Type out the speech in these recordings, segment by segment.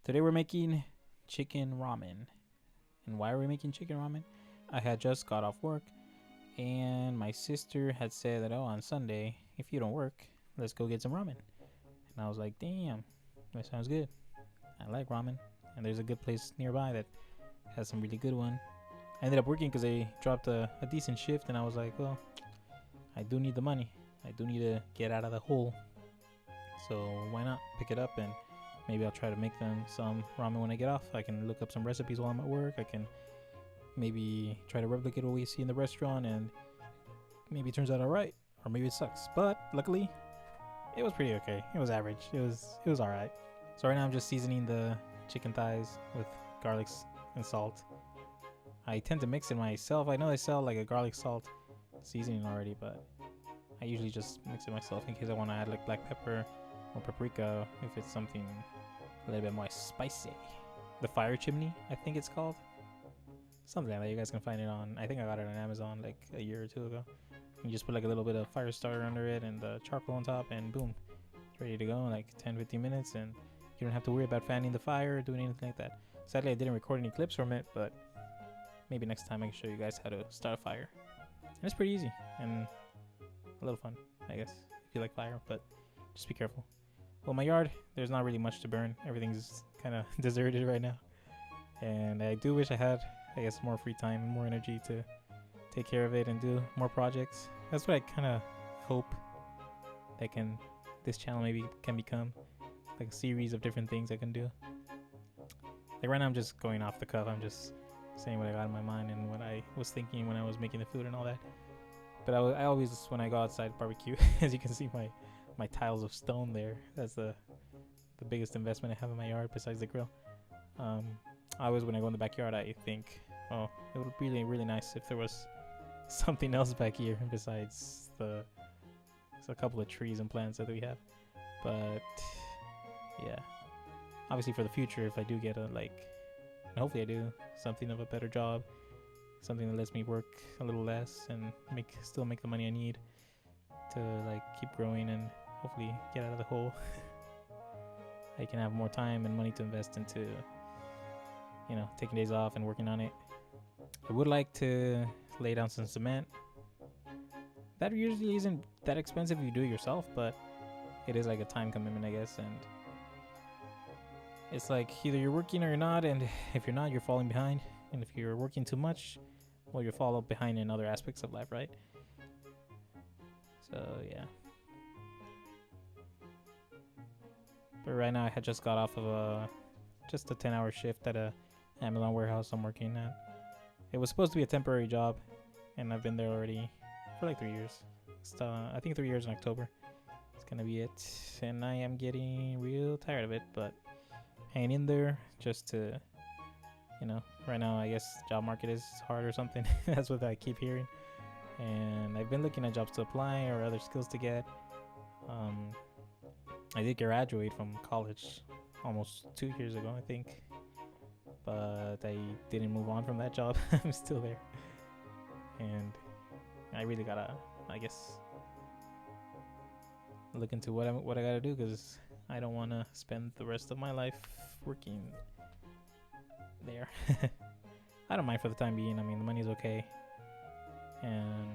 Today we're making chicken ramen. And why are we making chicken ramen? I had just got off work and my sister had said that, oh, on Sunday, if you don't work, let's go get some ramen. And I was like, damn, that sounds good. I like ramen. And there's a good place nearby that has some really good one. I ended up working because they dropped a decent shift, and I was like, well, I do need the money. I do need to get out of the hole. So why not pick it up, and maybe I'll try to make them some ramen when I get off. I can look up some recipes while I'm at work. I can maybe try to replicate what we see in the restaurant, and maybe it turns out alright, or maybe it sucks. But luckily, it was pretty okay. It was average. It was alright. So right now I'm just seasoning the chicken thighs with garlic and salt. I tend to mix it myself. I know they sell like a garlic salt seasoning already, but I usually just mix it myself in case I want to add like black pepper or paprika if it's something a little bit more spicy. The fire chimney, I think it's called. Something like that. You guys can find it on, I think I got it on Amazon like a year or two ago. You just put like a little bit of fire starter under it and the charcoal on top, and boom, it's ready to go in like 10-15 minutes, and you don't have to worry about fanning the fire or doing anything like that. Sadly, I didn't record any clips from it, but maybe next time I can show you guys how to start a fire. And it's pretty easy and a little fun, I guess, if you like fire, but just be careful. Well, my yard, there's not really much to burn. Everything's kind of deserted right now. And I do wish I had, I guess, more free time and more energy to take care of it and do more projects. That's what I kind of hope that this channel maybe can become, like a series of different things I can do. Like right now I'm just going off the cuff. I'm just saying what I got in my mind and what I was thinking when I was making the food and all that. But I always, when I go outside barbecue, as you can see my tiles of stone there, that's the biggest investment I have in my yard besides the grill. I always, when I go in the backyard, I think, oh, it would be really, really nice if there was something else back here besides a couple of trees and plants that we have. But yeah, obviously for the future, if I do get and hopefully I do something of a better job, something that lets me work a little less and still make the money I need to keep growing and hopefully get out of the hole. I can have more time and money to invest into, taking days off and working on it. I would like to lay down some cement. That usually isn't that expensive if you do it yourself, but it is like a time commitment, I guess, and it's like either you're working or you're not, and if you're not, you're falling behind, and if you're working too much, well, you'll fall behind in other aspects of life, right? So yeah. But right now I had just got off of just a 10-hour shift at a Amazon warehouse I'm working at. It was supposed to be a temporary job, and I've been there already for like 3 years. I think 3 years in October. It's gonna be it, and I am getting real tired of it, but hanging in there just to, right now I guess job market is hard or something. That's what I keep hearing, and I've been looking at jobs to apply or other skills to get. I did graduate from college almost 2 years ago, I think, but I didn't move on from that job. I'm still there, and I really gotta, I guess, look into what I gotta do, because I don't want to spend the rest of my life working there. I don't mind for the time being. I mean, the money's okay, and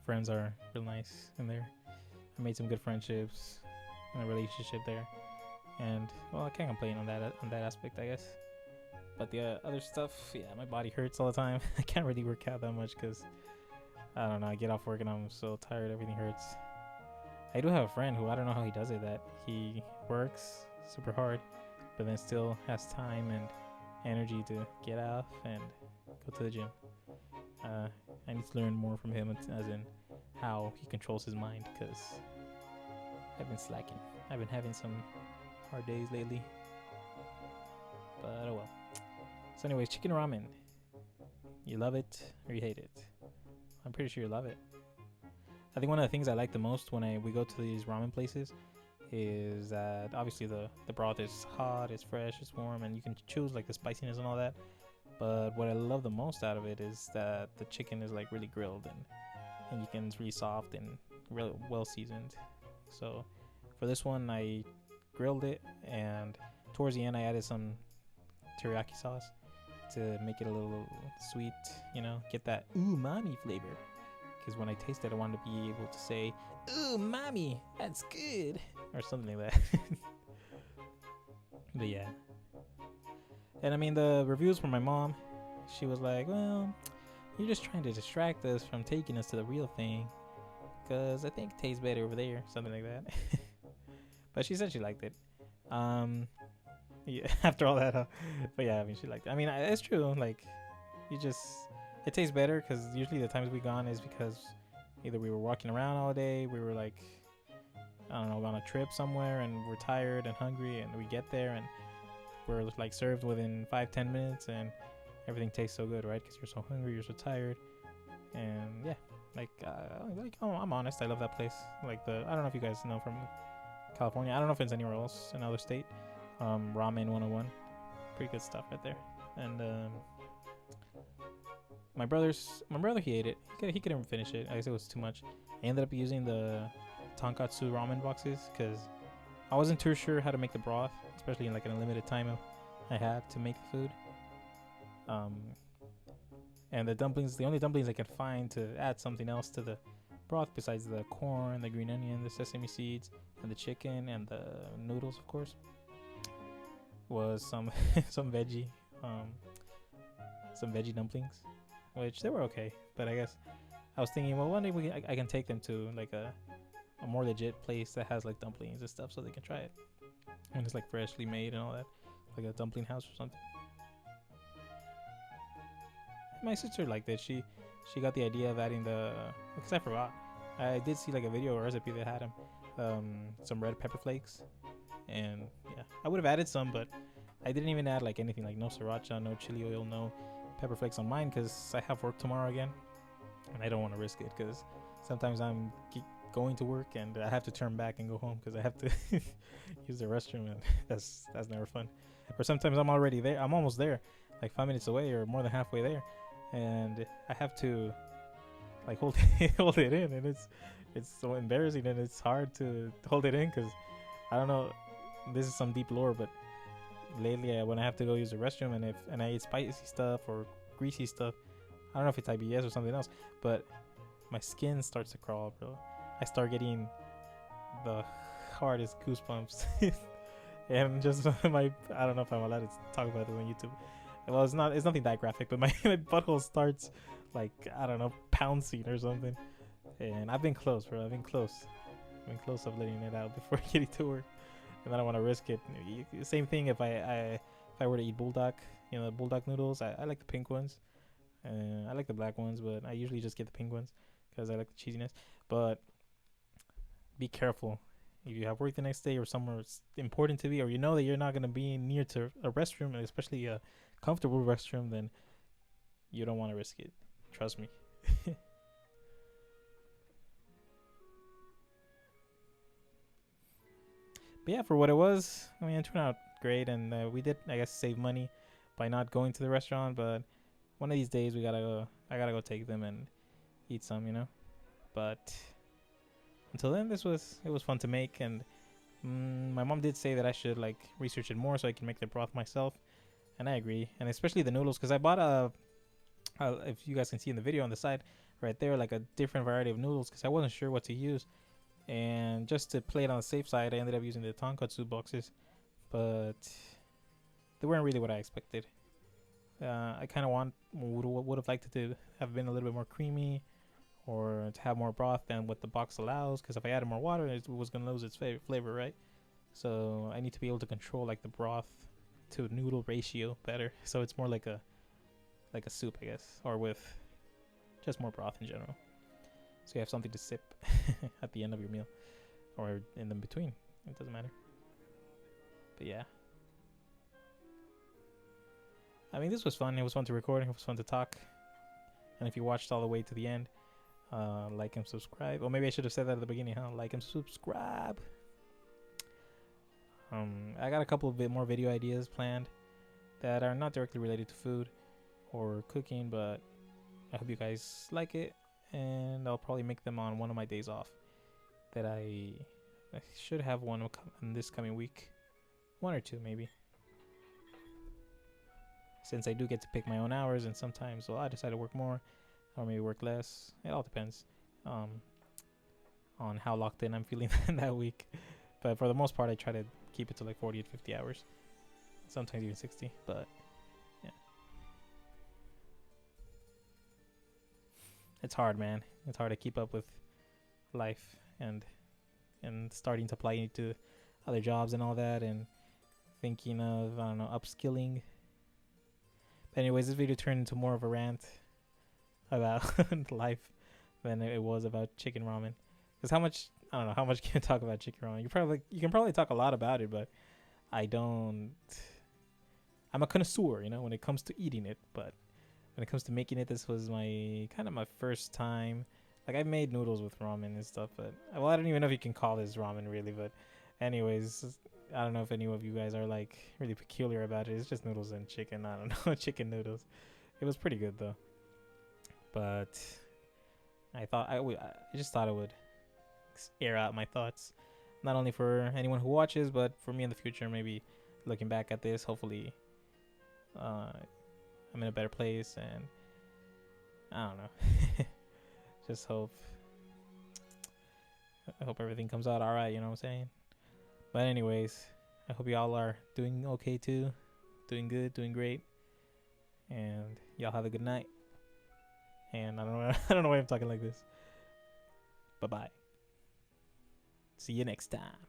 friends are real nice in there. I made some good friendships and a relationship there, and well, I can't complain on that aspect, I guess. But the other stuff, yeah, my body hurts all the time. I can't really work out that much because I don't know. I get off work and I'm so tired, everything hurts. I do have a friend who, I don't know how he does it, that he works super hard but then still has time and energy to get off and go to the gym. I need to learn more from him, as in how he controls his mind, because I've been slacking. I've been having some hard days lately, but oh well. So anyways, chicken ramen. You love it or you hate it? I'm pretty sure you love it. I think one of the things I like the most when we go to these ramen places is that obviously the broth is hot, it's fresh, it's warm, and you can choose like the spiciness and all that. But what I love the most out of it is that the chicken is like really grilled, and it's really soft and really well seasoned. So for this one, I grilled it, and towards the end, I added some teriyaki sauce to make it a little sweet, you know, get that umami flavor. Because when I tasted, I wanted to be able to say, "Ooh, mommy, that's good," or something like that. But yeah. And I mean, the reviews from my mom, she was like, "Well, you're just trying to distract us from taking us to the real thing. Because I think it tastes better over there," something like that. But she said she liked it. Yeah, after all that, but yeah, I mean, she liked it. I mean, it's true. Like, it tastes better because usually the times we gone is because either we were walking around all day, we were like, I don't know, on a trip somewhere, and we're tired and hungry, and we get there and we're like served within 5-10 minutes, and everything tastes so good, right? Because you're so hungry, you're so tired, and yeah, I'm honest, I love that place. Like I don't know if you guys know from California. I don't know if it's anywhere else, another state. Ramen 101, pretty good stuff right there. And my brother, he ate it. He couldn't finish it. I guess it was too much. I ended up using the tonkatsu ramen boxes because I wasn't too sure how to make the broth, especially in like in a limited time I had to make the food. And the dumplings, the only dumplings I could find to add something else to the broth besides the corn, the green onion, the sesame seeds, and the chicken, and the noodles, of course, was some some veggie dumplings, which they were okay. But I guess I was thinking, well, one day I can take them to like a more legit place that has like dumplings and stuff, so they can try it, and it's like freshly made and all that, like a dumpling house or something. My sister liked it. She got the idea of adding because I forgot. I did see like a video or recipe that had some red pepper flakes, and yeah, I would have added some, but I didn't even add like anything, like no sriracha, no chili oil, no pepper flakes on mine because I have work tomorrow again, and I don't want to risk it because sometimes I'm going to work and I have to turn back and go home because I have to use the restroom, and that's never fun. Or sometimes I'm already there. I'm almost there, like 5 minutes away or more than halfway there, and I have to like hold it in, and it's so embarrassing, and it's hard to hold it in because I don't know. This is some deep lore, but lately when I have to go use the restroom and I eat spicy stuff or greasy stuff, I don't know if it's IBS or something else, but my skin starts to crawl, bro. I start getting the hardest goosebumps. And just I don't know if I'm allowed to talk about this on YouTube. Well, it's nothing that graphic, but my butthole starts like, I don't know, pouncing or something. And I've been close, bro. I've been close of letting it out before getting to work, and I don't want to risk it. Same thing if I were to eat bulldog, bulldog noodles. I like the pink ones. I like the black ones, but I usually just get the pink ones because I like the cheesiness. But be careful. If you have work the next day or somewhere it's important to be, or you know that you're not going to be near to a restroom, and especially a comfortable restroom, then you don't want to risk it. Trust me. But yeah, for what it was, I mean, it turned out great, and we did, I guess, save money by not going to the restaurant. But one of these days, I gotta go take them and eat some. But until then, it was fun to make, and my mom did say that I should like research it more so I can make the broth myself, and I agree. And especially the noodles, because I bought if you guys can see in the video on the side right there, like a different variety of noodles, because I wasn't sure what to use. And just to play it on the safe side, I ended up using the tonkatsu boxes, but they weren't really what I expected. I kind of would have liked it to have been a little bit more creamy, or to have more broth than what the box allows. Because if I added more water, it was gonna lose its flavor, right? So I need to be able to control like the broth to noodle ratio better, so it's more like a soup, I guess, or with just more broth in general. So you have something to sip at the end of your meal, or in the between. It doesn't matter. But yeah. I mean, this was fun. It was fun to record. It was fun to talk. And if you watched all the way to the end, like and subscribe. Or maybe I should have said that at the beginning, huh? Like and subscribe. I got a couple of bit more video ideas planned that are not directly related to food or cooking, but I hope you guys like it. And I'll probably make them on one of my days off that I should have one in this coming week. One or two maybe. since I do get to pick my own hours, and sometimes, well, I decide to work more or maybe work less. It all depends on how locked in I'm feeling that week. But for the most part, I try to keep it to like 40 to 50 hours, sometimes even 60. But yeah, it's hard, man. It's hard to keep up with life and starting to apply to other jobs and all that, and thinking of, I don't know, upskilling. But anyways, this video turned into more of a rant about life than it was about chicken ramen. Because how much, I don't know, how much can you talk about chicken ramen? You can probably talk a lot about it, but I don't. I'm a connoisseur, you know, when it comes to eating it. But when it comes to making it, this was my first time. Like, I've made noodles with ramen and stuff, but, well, I don't even know if you can call this ramen really. But anyways, I don't know if any of you guys are like really peculiar about it. It's just noodles and chicken. I don't know, chicken noodles. It was pretty good though. But I just thought I would air out my thoughts, not only for anyone who watches, but for me in the future. Maybe looking back at this, hopefully, I'm in a better place, and I don't know. Just hope. I hope everything comes out all right. You know what I'm saying? But anyways, I hope y'all are doing okay too, doing good, doing great, and y'all have a good night. And I don't know why I'm talking like this. Bye bye. See you next time.